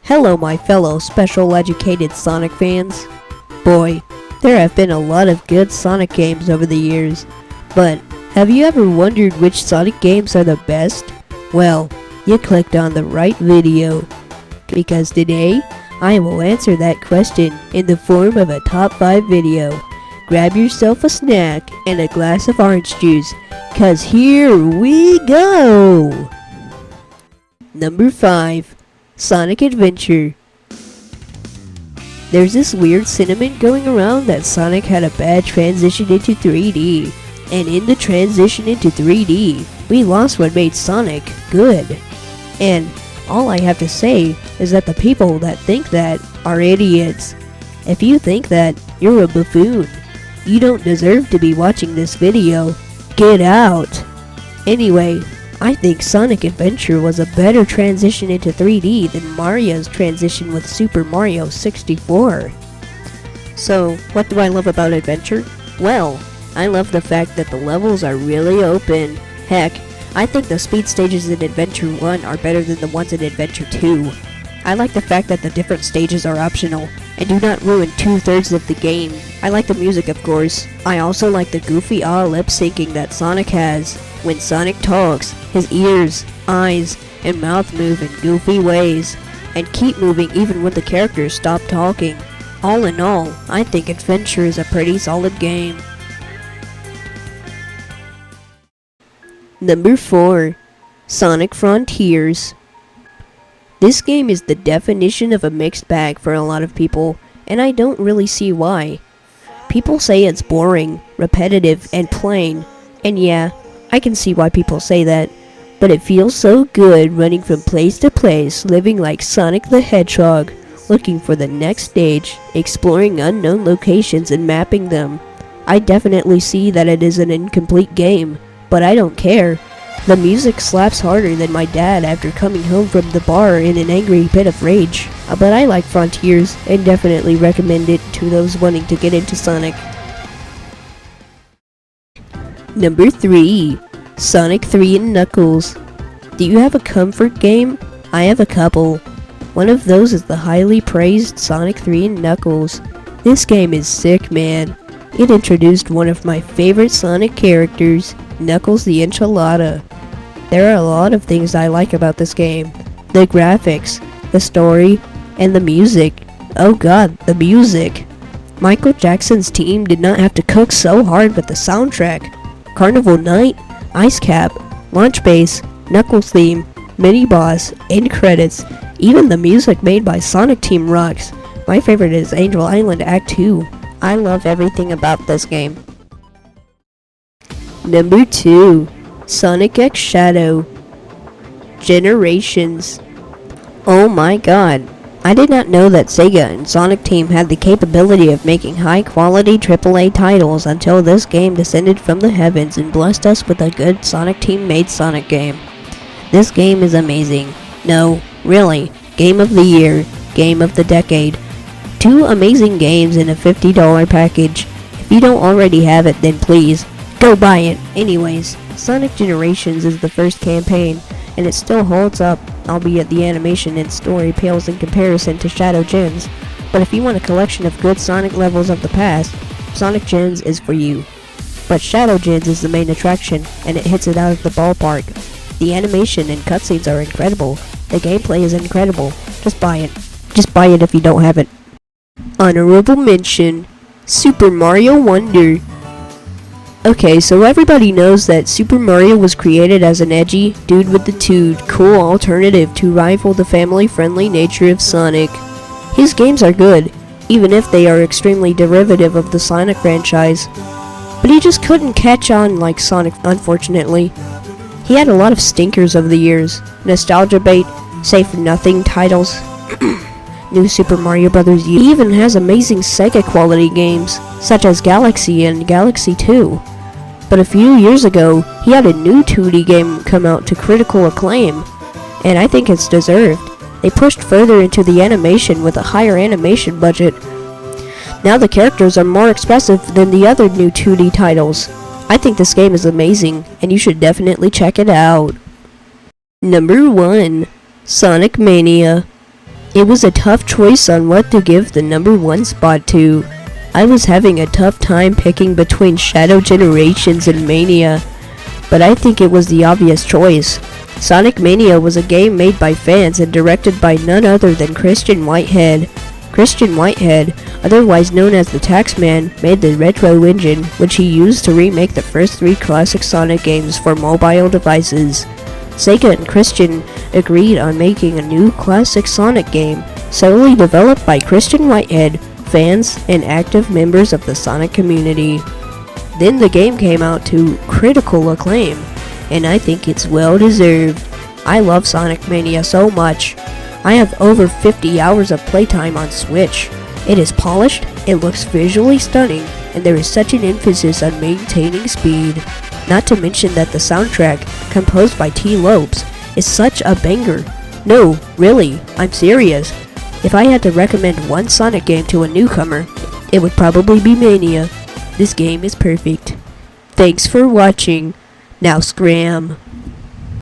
Hello my fellow special educated Sonic fans. Boy, there have been a lot of good Sonic games over the years, but have you ever wondered which Sonic games are the best? Well, you clicked on the right video, because today I will answer that question in the form of a top 5 video. Grab yourself a snack and a glass of orange juice, cause here we go! Number 5. Sonic Adventure. There's this weird sentiment going around that Sonic had a bad transition into 3D, and in the transition into 3D, we lost what made Sonic good. And all I have to say is that the people that think that are idiots. If you think that, you're a buffoon. You don't deserve to be watching this video. Get out! Anyway, I think Sonic Adventure was a better transition into 3D than Mario's transition with Super Mario 64. So, what do I love about Adventure? Well, I love the fact that the levels are really open. Heck, I think the speed stages in Adventure 1 are better than the ones in Adventure 2. I like the fact that the different stages are optional and do not ruin 2/3 of the game. I like the music, of course. I also like the goofy lip syncing that Sonic has. When Sonic talks, his ears, eyes, and mouth move in goofy ways, and keep moving even when the characters stop talking. All in all, I think Adventure is a pretty solid game. Number 4. Sonic Frontiers. This game is the definition of a mixed bag for a lot of people, and I don't really see why. People say it's boring, repetitive, and plain, and yeah, I can see why people say that, but it feels so good running from place to place, living like Sonic the Hedgehog, looking for the next stage, exploring unknown locations and mapping them. I definitely see that it is an incomplete game, but I don't care. The music slaps harder than my dad after coming home from the bar in an angry pit of rage. But I like Frontiers and definitely recommend it to those wanting to get into Sonic. Number 3. Sonic 3 and Knuckles. Do you have a comfort game? I have a couple. One of those is the highly praised Sonic 3 and Knuckles. This game is sick, man. It introduced one of my favorite Sonic characters, Knuckles the Enchilada. There are a lot of things I like about this game. The graphics, the story, and the music. Oh god, the music. Michael Jackson's team did not have to cook so hard with the soundtrack. Carnival Night, Ice Cap, Launch Base, Knuckles theme, Mini Boss, end credits. Even the music made by Sonic Team rocks. My favorite is Angel Island Act 2. I love everything about this game. Number 2. Sonic X Shadow. Generations. Oh my god. I did not know that Sega and Sonic Team had the capability of making high-quality AAA titles until this game descended from the heavens and blessed us with a good Sonic Team-made Sonic game. This game is amazing. No, really. Game of the year. Game of the decade. 2 amazing games in a $50 package. If you don't already have it, then please, go buy it. Anyways, Sonic Generations is the first campaign, and it still holds up, albeit the animation and story pales in comparison to Shadow Gens. But if you want a collection of good Sonic levels of the past, Sonic Gens is for you. But Shadow Gens is the main attraction, and it hits it out of the ballpark. The animation and cutscenes are incredible. The gameplay is incredible. Just buy it. Just buy it if you don't have it. Honorable mention, Super Mario Wonder. Okay, so everybody knows that Super Mario was created as an edgy, dude with the tood, cool alternative to rival the family-friendly nature of Sonic. His games are good, even if they are extremely derivative of the Sonic franchise. But he just couldn't catch on like Sonic, unfortunately. He had a lot of stinkers over the years. Nostalgia bait, say-for-nothing titles. New Super Mario Bros. U. He even has amazing Sega quality games, such as Galaxy and Galaxy 2. But a few years ago, he had a new 2D game come out to critical acclaim, and I think it's deserved. They pushed further into the animation with a higher animation budget. Now the characters are more expressive than the other new 2D titles. I think this game is amazing, and you should definitely check it out. Number 1. Sonic Mania. It was a tough choice on what to give the number 1 spot to. I was having a tough time picking between Shadow Generations and Mania, but I think it was the obvious choice. Sonic Mania was a game made by fans and directed by none other than Christian Whitehead. Christian Whitehead, otherwise known as the Taxman, made the Retro Engine, which he used to remake the first 3 classic Sonic games for mobile devices. Sega and Christian agreed on making a new classic Sonic game, solely developed by Christian Whitehead, fans, and active members of the Sonic community. Then the game came out to critical acclaim, and I think it's well deserved. I love Sonic Mania so much. I have over 50 hours of playtime on Switch. It is polished, it looks visually stunning, and there is such an emphasis on maintaining speed. Not to mention that the soundtrack, composed by T. Lopes, is such a banger. No, really, I'm serious. If I had to recommend one Sonic game to a newcomer, it would probably be Mania. This game is perfect. Thanks for watching. Now scram.